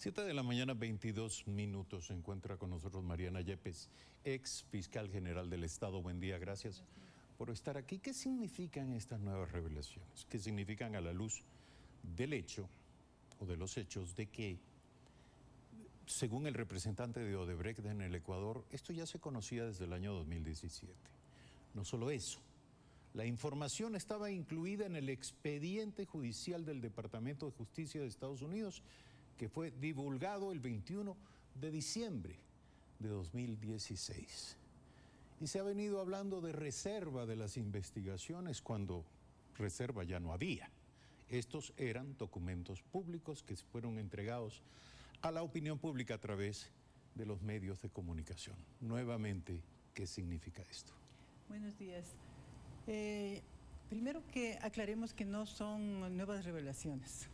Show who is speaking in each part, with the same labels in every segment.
Speaker 1: 7 de la mañana, 22 minutos. Se encuentra con nosotros Mariana Yepes, ex fiscal general del Estado. Buen día, gracias por estar aquí. ¿Qué significan estas nuevas revelaciones? ¿Qué significan a la luz del hecho o de los hechos de que, según el representante de Odebrecht en el Ecuador, esto ya se conocía desde el año 2017? No solo eso, la información estaba incluida en el expediente judicial del Departamento de Justicia de Estados Unidos, que fue divulgado el 21 de diciembre de 2016. Y se ha venido hablando de reserva de las investigaciones cuando reserva ya no había. Estos eran documentos públicos que fueron entregados a la opinión pública a través de los medios de comunicación. Nuevamente, ¿qué significa esto?
Speaker 2: Buenos días. Primero que aclaremos que no son nuevas revelaciones.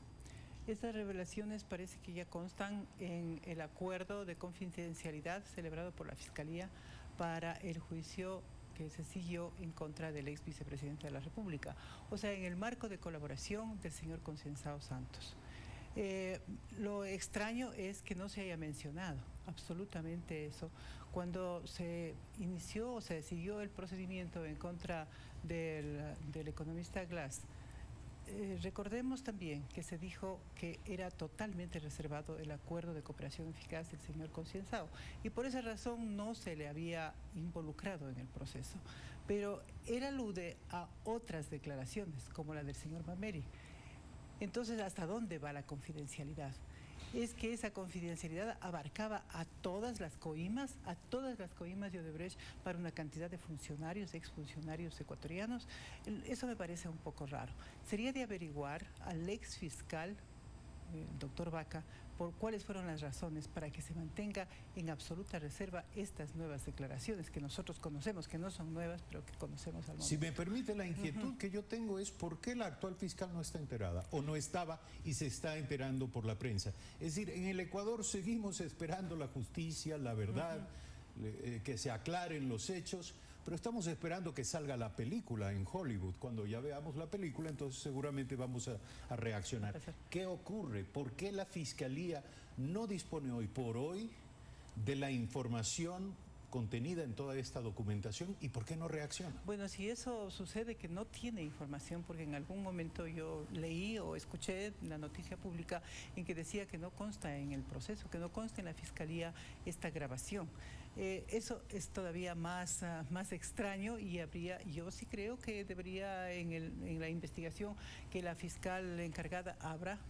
Speaker 2: Estas revelaciones parece que ya constan en el acuerdo de confidencialidad celebrado por la Fiscalía para el juicio que se siguió en contra del ex vicepresidente de la República, o sea, en el marco de colaboración del señor Consensado Santos. Lo extraño es que no se haya mencionado absolutamente eso cuando se inició o se siguió el procedimiento en contra del economista Glass. Recordemos también que se dijo que era totalmente reservado el acuerdo de cooperación eficaz del señor Consensado y por esa razón no se le había involucrado en el proceso. Pero él alude a otras declaraciones, como la del señor Mameri. Entonces, ¿hasta dónde va la confidencialidad? Es que esa confidencialidad abarcaba a todas las coimas de Odebrecht para una cantidad de funcionarios, exfuncionarios ecuatorianos. Eso me parece un poco raro. Sería de averiguar al ex fiscal, el doctor Vaca, por cuáles fueron las razones para que se mantenga en absoluta reserva estas nuevas declaraciones que nosotros conocemos, que no son nuevas, pero que conocemos al momento.
Speaker 1: Si me permite, la inquietud que yo tengo es por qué la actual fiscal no está enterada, o no estaba y se está enterando por la prensa. Es decir, en el Ecuador seguimos esperando la justicia, la verdad, que se aclaren los hechos, pero estamos esperando que salga la película en Hollywood. Cuando ya veamos la película, entonces seguramente vamos a reaccionar. ¿Qué ocurre? ¿Por qué la Fiscalía no dispone hoy por hoy de la información contenida en toda esta documentación y por qué no reacciona?
Speaker 2: Bueno, si eso sucede, que no tiene información, porque en algún momento yo leí o escuché la noticia pública en que decía que no consta en el proceso, que no consta en la Fiscalía esta grabación. Eso es todavía más extraño y yo sí creo que debería en la investigación que la fiscal encargada abra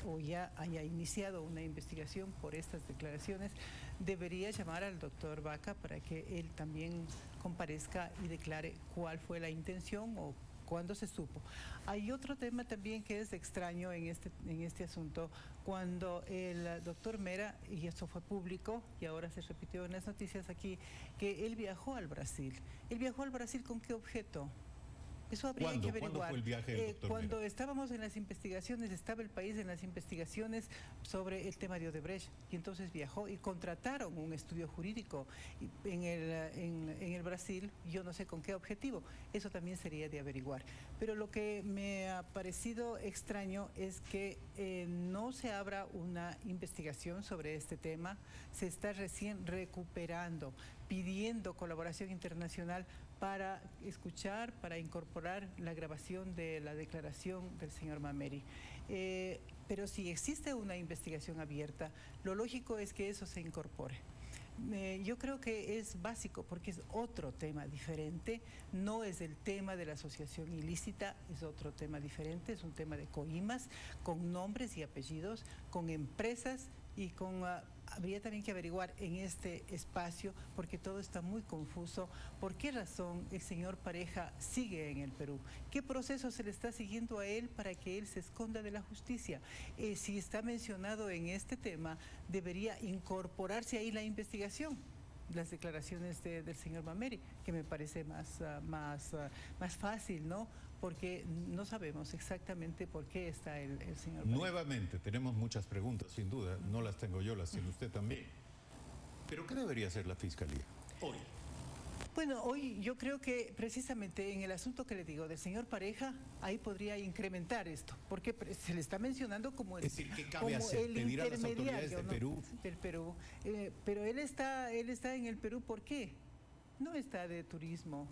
Speaker 2: o ya haya iniciado una investigación por estas declaraciones, debería llamar al doctor Vaca para que él también comparezca y declare cuál fue la intención o cuándo se supo. Hay otro tema también que es extraño en este asunto, cuando el doctor Mera, y esto fue público y ahora se repitió en las noticias aquí, que él viajó al Brasil. ¿Él viajó al Brasil con qué objeto? Eso habría que averiguar.
Speaker 1: ¿Cuándo fue el viaje del doctor
Speaker 2: Cuando
Speaker 1: Mera?
Speaker 2: estábamos en las investigaciones, estaba el país en las investigaciones sobre el tema de Odebrecht, y entonces viajó y contrataron un estudio jurídico en el Brasil, yo no sé con qué objetivo, eso también sería de averiguar. Pero lo que me ha parecido extraño es que no se abra una investigación sobre este tema, se está recién recuperando, pidiendo colaboración internacional para escuchar, para incorporar la grabación de la declaración del señor Mameri. Pero si existe una investigación abierta, lo lógico es que eso se incorpore. Yo creo que es básico porque es otro tema diferente, no es el tema de la asociación ilícita, es otro tema diferente, es un tema de coimas, con nombres y apellidos, con empresas y habría también que averiguar en este espacio, porque todo está muy confuso, por qué razón el señor Pareja sigue en el Perú, qué proceso se le está siguiendo a él para que él se esconda de la justicia. Si está mencionado en este tema, debería incorporarse ahí la investigación, las declaraciones del señor Mameri, que me parece más fácil, ¿no? Porque no sabemos exactamente por qué está el señor Mameri.
Speaker 1: Nuevamente, tenemos muchas preguntas, sin duda. No las tengo yo, las tiene usted también. ¿Pero qué debería hacer la Fiscalía hoy?
Speaker 2: Bueno, hoy yo creo que precisamente en el asunto que le digo del señor Pareja, ahí podría incrementar esto, porque se le está mencionando como el,
Speaker 1: es decir, ¿qué cabe
Speaker 2: como
Speaker 1: hacer?
Speaker 2: el
Speaker 1: Pedir a las autoridades de
Speaker 2: intermediario, ¿no?
Speaker 1: Perú.
Speaker 2: Del Perú. Pero él está en el Perú, ¿por qué? No está de turismo.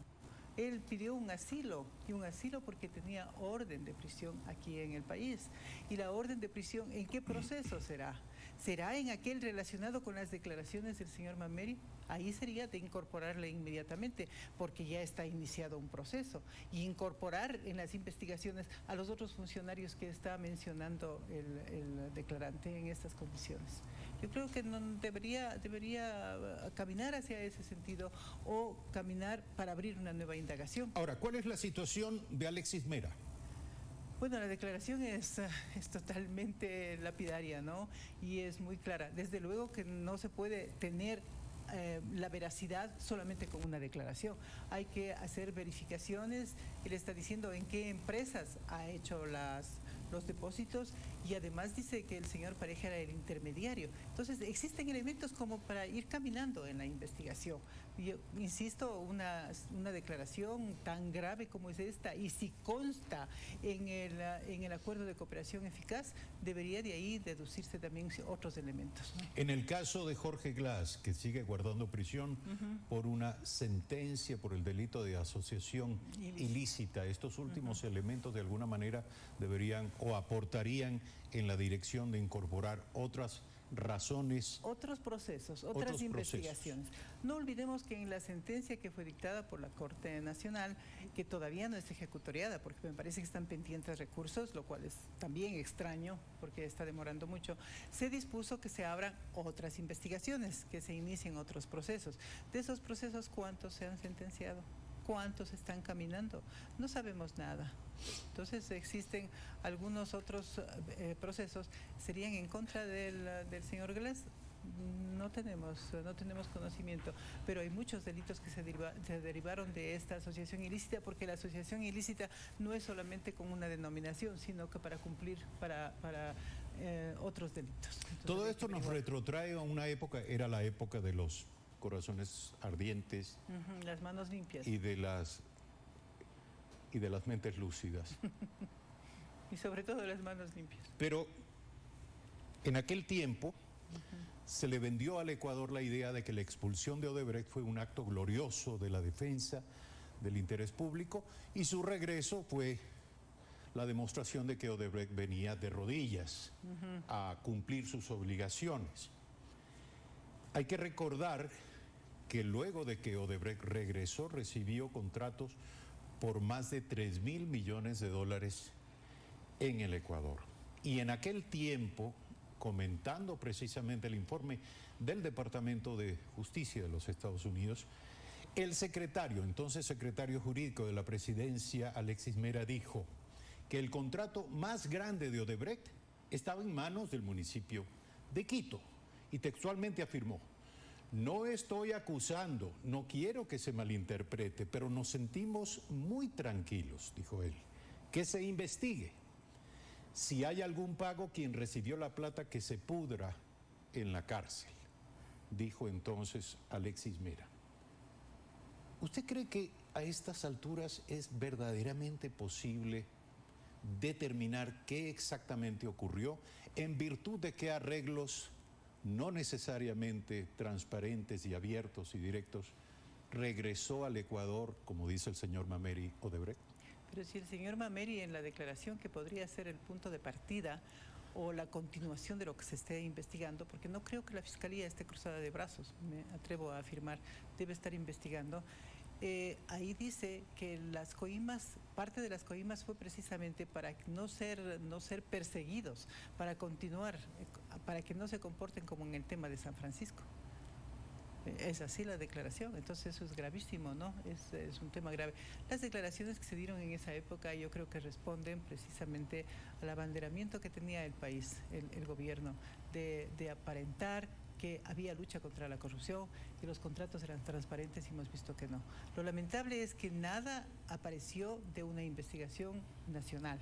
Speaker 2: Él pidió un asilo, y un asilo porque tenía orden de prisión aquí en el país. ¿Y la orden de prisión en qué proceso será? ¿Será en aquel relacionado con las declaraciones del señor Mameri? Ahí sería de incorporarle inmediatamente, porque ya está iniciado un proceso. Y incorporar en las investigaciones a los otros funcionarios que está mencionando el declarante en estas condiciones. Yo creo que no debería caminar hacia ese sentido o caminar para abrir una nueva indagación.
Speaker 1: Ahora, ¿cuál es la situación de Alexis Mera?
Speaker 2: Bueno, la declaración es totalmente lapidaria, ¿no? Y es muy clara. Desde luego que no se puede tener la veracidad solamente con una declaración. Hay que hacer verificaciones. Él está diciendo en qué empresas ha hecho los depósitos y además dice que el señor Pareja era el intermediario. Entonces existen elementos como para ir caminando en la investigación. Yo insisto, una declaración tan grave como es esta, y si consta en el acuerdo de cooperación eficaz, debería de ahí deducirse también otros elementos, ¿no?
Speaker 1: En el caso de Jorge Glass, que sigue guardando prisión por una sentencia por el delito de asociación ilícita, estos últimos elementos de alguna manera deberían o aportarían en la dirección de incorporar otras razones.
Speaker 2: Otros procesos, otras investigaciones. No olvidemos que en la sentencia que fue dictada por la Corte Nacional, que todavía no es ejecutoriada, porque me parece que están pendientes recursos, lo cual es también extraño, porque está demorando mucho, se dispuso que se abran otras investigaciones, que se inicien otros procesos. De esos procesos, ¿cuántos se han sentenciado? ¿Cuántos están caminando? No sabemos nada. Entonces existen algunos otros procesos, serían en contra del señor Glass. No tenemos conocimiento, pero hay muchos delitos que se derivaron de esta asociación ilícita, porque la asociación ilícita no es solamente con una denominación, sino que para cumplir para otros delitos. Entonces,
Speaker 1: todo esto nos retrotrae a una época, era la época de los corazones ardientes,
Speaker 2: las manos limpias
Speaker 1: y de las mentes lúcidas.
Speaker 2: y sobre todo las manos limpias.
Speaker 1: Pero en aquel tiempo se le vendió al Ecuador la idea de que la expulsión de Odebrecht fue un acto glorioso de la defensa del interés público, y su regreso fue la demostración de que Odebrecht venía de rodillas a cumplir sus obligaciones. Hay que recordar que luego de que Odebrecht regresó, recibió contratos por más de 3.000 millones de dólares en el Ecuador. Y en aquel tiempo, comentando precisamente el informe del Departamento de Justicia de los Estados Unidos, el entonces secretario jurídico de la presidencia, Alexis Mera, dijo que el contrato más grande de Odebrecht estaba en manos del municipio de Quito, y textualmente afirmó: no estoy acusando, no quiero que se malinterprete, pero nos sentimos muy tranquilos, dijo él, que se investigue. Si hay algún pago, quien recibió la plata que se pudra en la cárcel, dijo entonces Alexis Mera. ¿Usted cree que a estas alturas es verdaderamente posible determinar qué exactamente ocurrió, en virtud de qué arreglos no necesariamente transparentes y abiertos y directos regresó al Ecuador, como dice el señor Mameri, Odebrecht?
Speaker 2: Pero si el señor Mameri, en la declaración que podría ser el punto de partida o la continuación de lo que se esté investigando, porque no creo que la Fiscalía esté cruzada de brazos, me atrevo a afirmar, debe estar investigando. Ahí dice que las coimas, parte de las coimas fue precisamente para no ser perseguidos, para continuar, para que no se comporten como en el tema de San Francisco. Es así la declaración, entonces eso es gravísimo, ¿no? Es un tema grave. Las declaraciones que se dieron en esa época yo creo que responden precisamente al abanderamiento que tenía el país, el gobierno, de aparentar que había lucha contra la corrupción, que los contratos eran transparentes, y hemos visto que no. Lo lamentable es que nada apareció de una investigación nacional.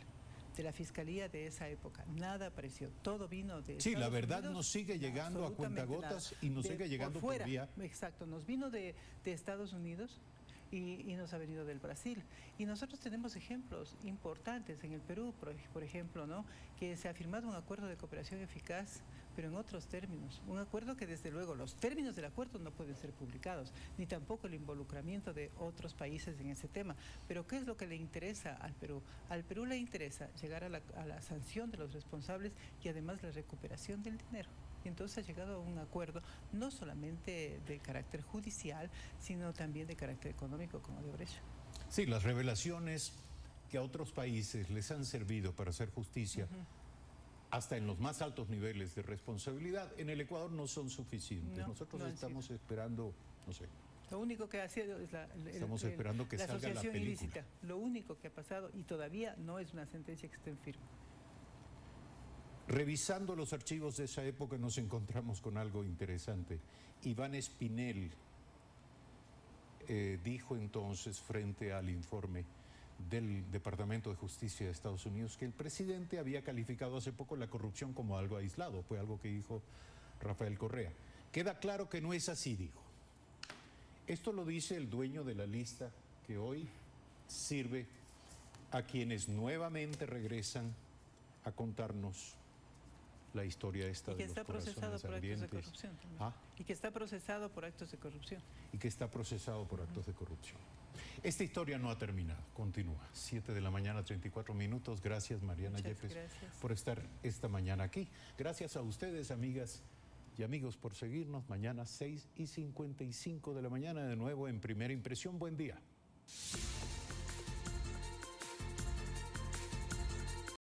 Speaker 2: de la fiscalía de esa época. Nada apareció. Todo vino de
Speaker 1: Sí,
Speaker 2: Estados
Speaker 1: la verdad
Speaker 2: Unidos,
Speaker 1: nos sigue llegando a
Speaker 2: absolutamente
Speaker 1: cuentagotas
Speaker 2: nada.
Speaker 1: y nos sigue llegando por
Speaker 2: fuera.
Speaker 1: vía.
Speaker 2: Exacto, nos vino de Estados Unidos. Y nos ha venido del Brasil. Y nosotros tenemos ejemplos importantes en el Perú, por ejemplo, ¿no? Que se ha firmado un acuerdo de cooperación eficaz, pero en otros términos. Un acuerdo que desde luego los términos del acuerdo no pueden ser publicados, ni tampoco el involucramiento de otros países en ese tema. Pero ¿qué es lo que le interesa al Perú? Al Perú le interesa llegar a la sanción de los responsables y además la recuperación del dinero. Y entonces ha llegado a un acuerdo no solamente de carácter judicial, sino también de carácter económico con Odebrecht.
Speaker 1: Sí, las revelaciones que a otros países les han servido para hacer justicia, hasta en los más altos niveles de responsabilidad, en el Ecuador no son suficientes.
Speaker 2: No,
Speaker 1: Nosotros
Speaker 2: no
Speaker 1: estamos esperando, no sé.
Speaker 2: Lo único que ha sido es
Speaker 1: Estamos esperando que
Speaker 2: la
Speaker 1: salga la
Speaker 2: asociación
Speaker 1: película.
Speaker 2: ilícita. Lo único que ha pasado, y todavía no es una sentencia que esté en firme.
Speaker 1: Revisando los archivos de esa época nos encontramos con algo interesante. Iván Espinel dijo entonces frente al informe del Departamento de Justicia de Estados Unidos que el presidente había calificado hace poco la corrupción como algo aislado. Fue algo que dijo Rafael Correa. Queda claro que no es así, dijo. Esto lo dice el dueño de la lista que hoy sirve a quienes nuevamente regresan a contarnos la historia esta
Speaker 2: Y que
Speaker 1: de los
Speaker 2: está procesado
Speaker 1: corazones
Speaker 2: por actos de
Speaker 1: ardientes.
Speaker 2: corrupción también.
Speaker 1: ¿Ah?
Speaker 2: Y que está procesado por actos de corrupción.
Speaker 1: Y que está procesado por actos de corrupción. Esta historia no ha terminado, continúa. 7 de la mañana, 34 minutos. Gracias, Mariana
Speaker 2: Muchas
Speaker 1: Yepes,
Speaker 2: gracias.
Speaker 1: por estar esta mañana aquí. Gracias a ustedes, amigas y amigos, por seguirnos. Mañana 6:55 de la mañana, de nuevo en Primera Impresión. Buen día.